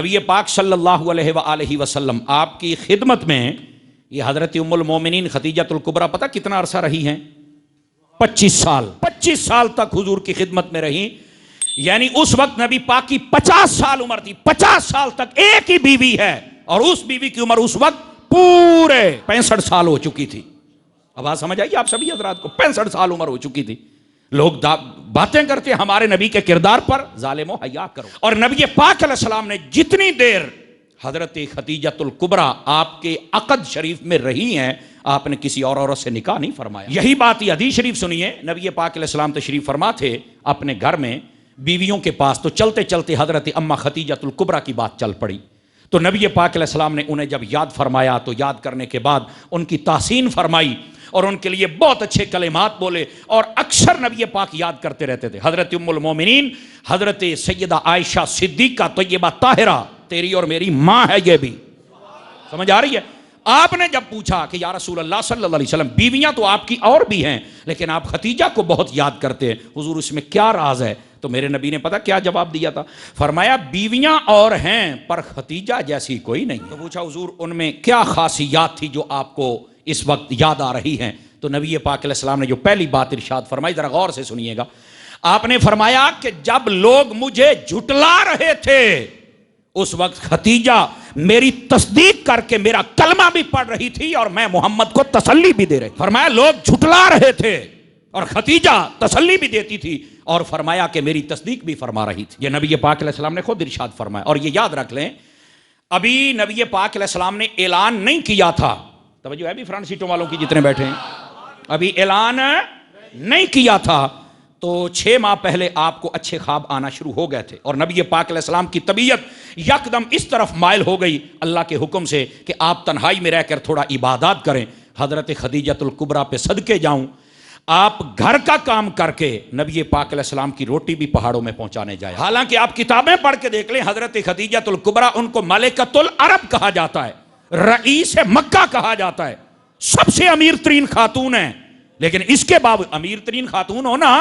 نبی پاک صلی اللہ علیہ وآلہ وسلم آپ کی خدمت میں یہ حضرت ام المومنین خدیجۃ الکبریٰ پتہ کتنا عرصہ رہی ہیں؟ 25 سال تک حضور کی خدمت میں رہی. یعنی اس وقت نبی پاک کی 50 سال عمر تھی. 50 سال تک ایک ہی بیوی ہے اور اس بیوی کی عمر اس وقت پورے 65 سال ہو چکی تھی. اب آپ سمجھ آئیے آپ سبھی حضرات کو 65 سال عمر ہو چکی تھی. لوگ باتیں کرتے ہمارے نبی کے کردار پر، ظالمو حیا کرو. اور نبی پاک علیہ السلام نے جتنی دیر حضرت خدیجۃ الکبریٰ آپ کے عقد شریف میں رہی ہیں، آپ نے کسی اور عورت سے نکاح نہیں فرمایا. یہی بات یہ حدیث شریف سنیے. نبی پاک علیہ السلام تشریف فرما تھے اپنے گھر میں بیویوں کے پاس، تو چلتے چلتے حضرت اماں خدیجۃ الکبریٰ کی بات چل پڑی. تو نبی پاک علیہ السلام نے انہیں جب یاد فرمایا تو یاد کرنے کے بعد ان کی تحسین فرمائی اور ان کے لیے بہت اچھے کلمات بولے، اور اکثر نبی پاک یاد کرتے رہتے تھے. حضرت ام المومنین حضرت سیدہ عائشہ صدیقہ طیبہ طاہرہ، تیری اور میری ماں ہے یہ بھی. سمجھ آ رہی ہے؟ آپ نے جب پوچھا کہ یا رسول اللہ صلی اللہ علیہ وسلم بیویاں تو آپ کی اور بھی ہیں لیکن آپ خدیجہ کو بہت یاد کرتے ہیں، حضور اس میں کیا راز ہے؟ تو میرے نبی نے پتہ کیا جواب دیا تھا؟ فرمایا بیویاں اور ہیں پر خدیجہ جیسی کوئی نہیں. تو پوچھا حضور ان میں کیا خاصیات تھی جو آپ کو اس وقت یاد آ رہی ہیں؟ تو نبی پاک علیہ السلام نے جو پہلی بات ارشاد فرمائی، ذرا غور سے سنیے گا. آپ نے فرمایا کہ جب لوگ مجھے جھٹلا رہے تھے اس وقت خدیجہ میری تصدیق کر کے میرا کلمہ بھی پڑھ رہی تھی اور میں محمد کو تسلی بھی دے رہی. فرمایا لوگ جھٹلا رہے تھے اور خدیجہ تسلی بھی دیتی تھی، اور فرمایا کہ میری تصدیق بھی فرما رہی تھی. یہ نبی پاک علیہ السلام نے خود ارشاد فرمایا. اور یہ یاد رکھ لیں ابھی نبی پاک علیہ السلام نے اعلان نہیں کیا تھا. توجہ ہے بھی فرنٹ سیٹوں والوں کی جتنے بیٹھے ہیں؟ ابھی اعلان نہیں کیا تھا تو 6 ماہ پہلے آپ کو اچھے خواب آنا شروع ہو گئے تھے، اور نبی پاک علیہ السلام کی طبیعت یکدم اس طرف مائل ہو گئی اللہ کے حکم سے کہ آپ تنہائی میں رہ کر تھوڑا عبادات کریں. حضرت خدیجۃ الکبریٰ پہ صدقے جاؤں، آپ گھر کا کام کر کے نبی پاک علیہ السلام کی روٹی بھی پہاڑوں میں پہنچانے جائے. حالانکہ آپ کتابیں پڑھ کے دیکھ لیں، حضرت خدیجۃ الکبریٰ ان کو ملکۃ العرب کہا جاتا ہے، رئیس مکہ کہا جاتا ہے، سب سے امیر ترین خاتون ہیں. لیکن اس کے باوجود امیر ترین خاتون ہو نا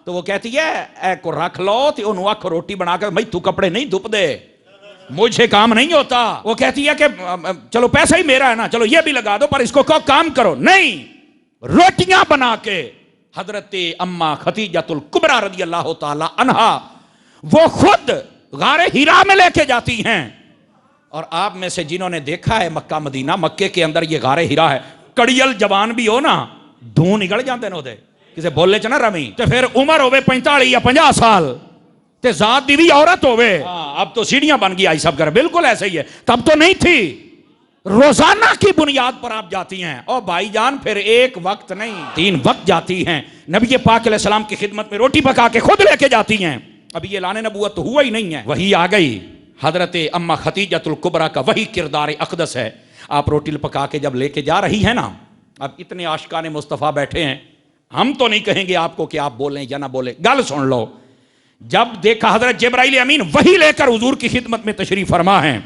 تو وہ کہتی ہے اے کو رکھ لو تو انہوں آکھ روٹی بنا کر بھائی تو کپڑے نہیں دھپ دے، مجھے کام نہیں ہوتا. وہ کہتی ہے کہ چلو پیسہ ہی میرا ہے نا، چلو یہ بھی لگا دو پر اس کو کام کرو. نہیں، روٹیاں بنا کے حضرت اماں خدیجۃ الکبریٰ رضی اللہ تعالی عنہا وہ خود غار حرا میں لے کے جاتی ہیں. اور آپ میں سے جنہوں نے دیکھا ہے مکہ مدینہ، مکے کے اندر یہ غار حرا ہے، کڑیل جوان بھی ہو نا دھوں نکل جاندے نو دے کسے بولے چنا رمی تے پھر عمر ہوئے 45 یا 50 سال تے ذات دی بھی عورت ہوئے. اب تو سیڑھیاں بن گئی آئی سب کر، بالکل ایسے ہی ہے، تب تو نہیں تھی. روزانہ کی بنیاد پر آپ جاتی ہیں اور بھائی جان پھر ایک وقت نہیں 3 وقت جاتی ہیں. نبی پاک علیہ السلام کی خدمت میں روٹی پکا کے خود لے کے جاتی ہیں. ابھی اعلان نبوت تو ہوا ہی نہیں ہے، وہی آ گئی. حضرت اماں خدیجۃ الکبریٰ کا وہی کردار اقدس ہے. آپ روٹی پکا کے جب لے کے جا رہی ہیں نا، اب اتنے عاشقان مصطفیٰ بیٹھے ہیں، ہم تو نہیں کہیں گے آپ کو کہ آپ بولیں یا نہ بولیں، گل سن لو. جب دیکھا حضرت جبرائیل امین وہی لے کر حضور کی خدمت میں تشریف فرما ہیں،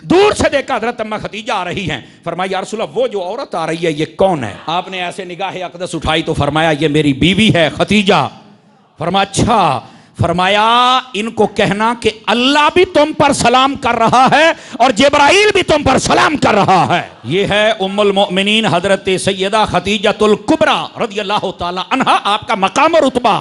دور سے دیکھا حضرت اماں خدیجہ آ رہی ہیں. فرمایا یا رسول اللہ وہ جو عورت آ رہی ہے یہ کون ہے؟ آپ نے ایسے نگاہ اقدس اٹھائی تو فرمایا یہ میری بیوی ہے خدیجہ. فرمایا اچھا. فرمایا ان کو کہنا کہ اللہ بھی تم پر سلام کر رہا ہے اور جبرائیل بھی تم پر سلام کر رہا ہے. یہ ہے ام المؤمنین حضرت سیدہ خدیجۃ الکبریٰ رضی اللہ تعالی عنہا، آپ کا مقام و رتبہ.